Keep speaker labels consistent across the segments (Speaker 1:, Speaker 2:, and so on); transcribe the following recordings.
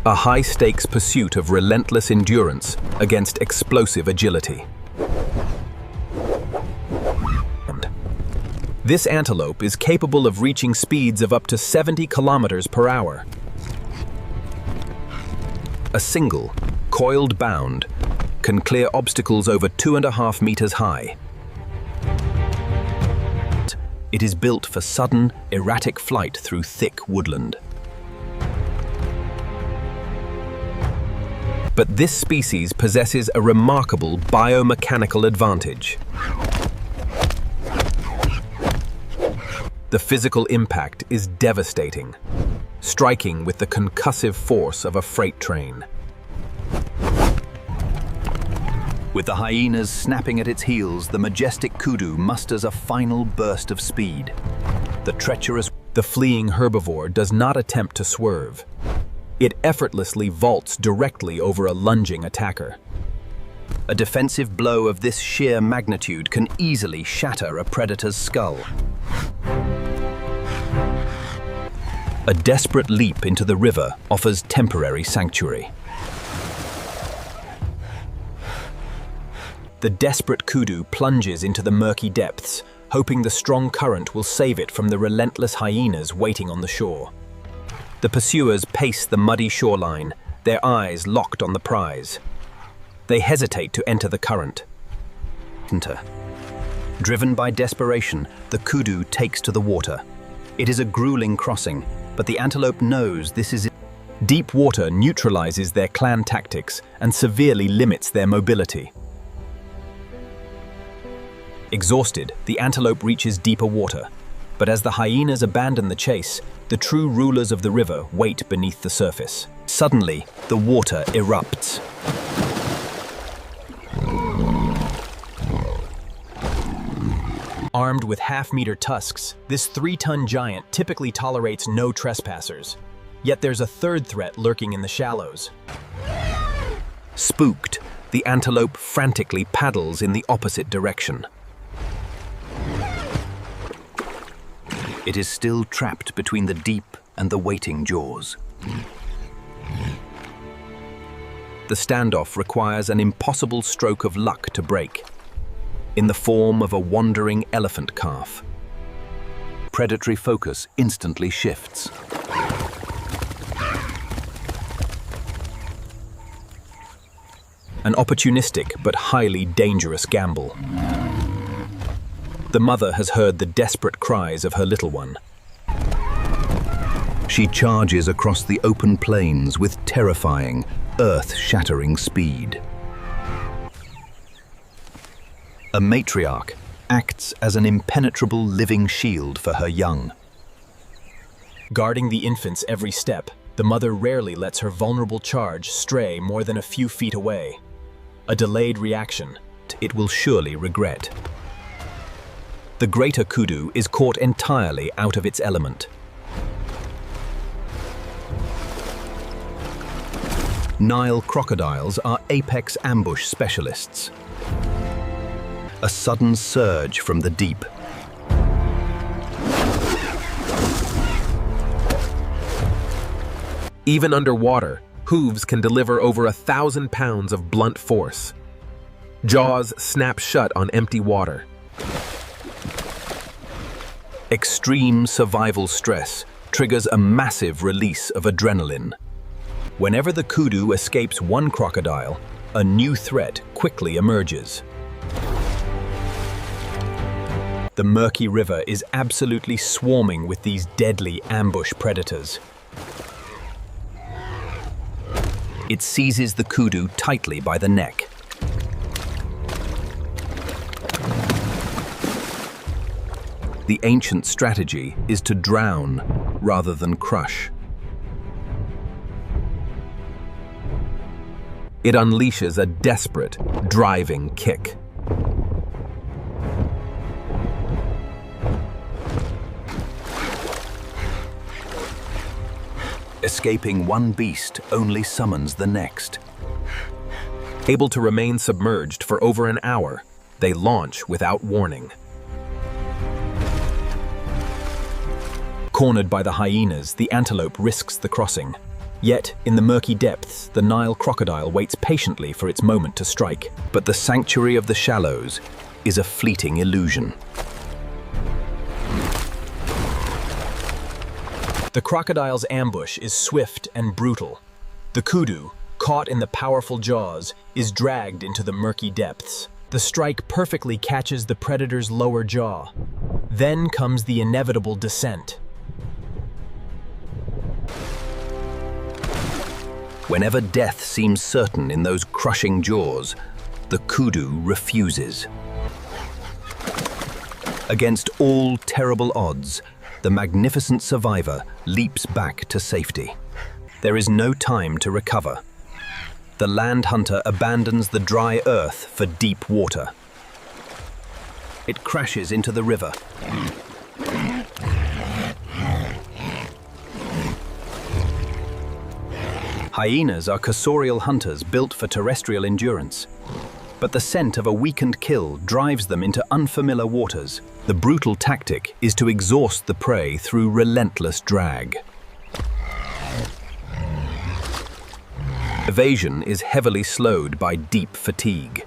Speaker 1: A high-stakes pursuit of relentless endurance against explosive agility. This antelope is capable of reaching speeds of up to 70 kilometers per hour. A single, coiled bound, can clear obstacles over 2.5 meters high. It is built for sudden, erratic flight through thick woodland. But this species possesses a remarkable biomechanical advantage. The physical impact is devastating, striking with the concussive force of a freight train. With the hyenas snapping at its heels, the majestic kudu musters a final burst of speed. The fleeing herbivore does not attempt to swerve. It effortlessly vaults directly over a lunging attacker. A defensive blow of this sheer magnitude can easily shatter a predator's skull. A desperate leap into the river offers temporary sanctuary. The desperate kudu plunges into the murky depths, hoping the strong current will save it from the relentless hyenas waiting on the shore. The pursuers pace the muddy shoreline, their eyes locked on the prize. They hesitate to enter the current. Driven by desperation, the kudu takes to the water. It is a grueling crossing, but the antelope knows this is it. Deep water neutralizes their clan tactics and severely limits their mobility. Exhausted, the antelope reaches deeper water, but as the hyenas abandon the chase, the true rulers of the river wait beneath the surface. Suddenly, the water erupts. Armed with half-meter tusks, this 3-ton giant typically tolerates no trespassers. Yet there's a third threat lurking in the shallows. Spooked, the antelope frantically paddles in the opposite direction. It is still trapped between the deep and the waiting jaws. The standoff requires an impossible stroke of luck to break, in the form of a wandering elephant calf. Predatory focus instantly shifts. An opportunistic but highly dangerous gamble. The mother has heard the desperate cries of her little one. She charges across the open plains with terrifying, earth-shattering speed. A matriarch acts as an impenetrable living shield for her young. Guarding the infant's every step, the mother rarely lets her vulnerable charge stray more than a few feet away. A delayed reaction it will surely regret. The greater kudu is caught entirely out of its element. Nile crocodiles are apex ambush specialists. A sudden surge from the deep. Even underwater, hooves can deliver over 1,000 pounds of blunt force. Jaws snap shut on empty water. Extreme survival stress triggers a massive release of adrenaline. Whenever the kudu escapes one crocodile, a new threat quickly emerges. The murky river is absolutely swarming with these deadly ambush predators. It seizes the kudu tightly by the neck. The ancient strategy is to drown rather than crush. It unleashes a desperate, driving kick. Escaping one beast only summons the next. Able to remain submerged for over an hour, they launch without warning. Cornered by the hyenas, the antelope risks the crossing. Yet, in the murky depths, the Nile crocodile waits patiently for its moment to strike. But the sanctuary of the shallows is a fleeting illusion. The crocodile's ambush is swift and brutal. The kudu, caught in the powerful jaws, is dragged into the murky depths. The strike perfectly catches the predator's lower jaw. Then comes the inevitable descent.
Speaker 2: Whenever death seems certain in those crushing jaws, the kudu refuses. Against all terrible odds, the magnificent survivor leaps back to safety. There is no time to recover. The land hunter abandons the dry earth for deep water. It crashes into the river. Hyenas are cursorial hunters built for terrestrial endurance. But the scent of a weakened kill drives them into unfamiliar waters. The brutal tactic is to exhaust the prey through relentless drag. Evasion is heavily slowed by deep fatigue.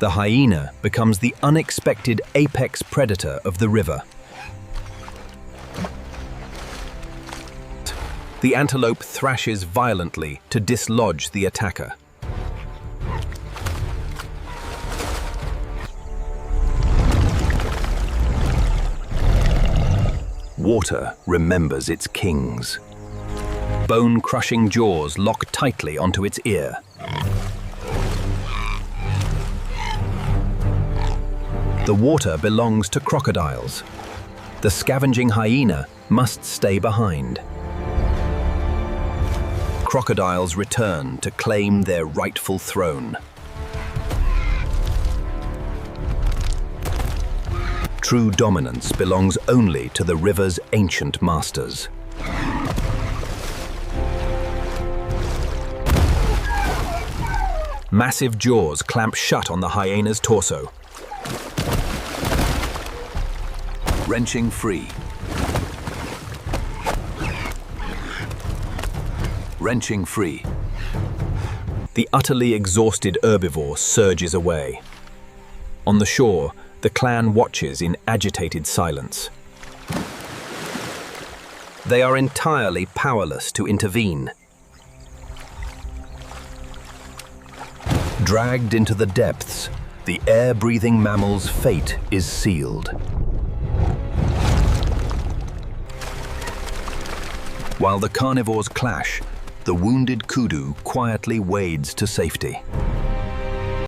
Speaker 2: The hyena becomes the unexpected apex predator of the river. The antelope thrashes violently to dislodge the attacker. Water remembers its kings. Bone-crushing jaws lock tightly onto its ear. The water belongs to crocodiles. The scavenging hyena must stay behind. Crocodiles return to claim their rightful throne. True dominance belongs only to the river's ancient masters. Massive jaws clamp shut on the hyena's torso. Wrenching free. Wrenching free. The utterly exhausted herbivore surges away. On the shore, the clan watches in agitated silence. They are entirely powerless to intervene. Dragged into the depths, the air-breathing mammal's fate is sealed. While the carnivores clash, the wounded kudu quietly wades to safety.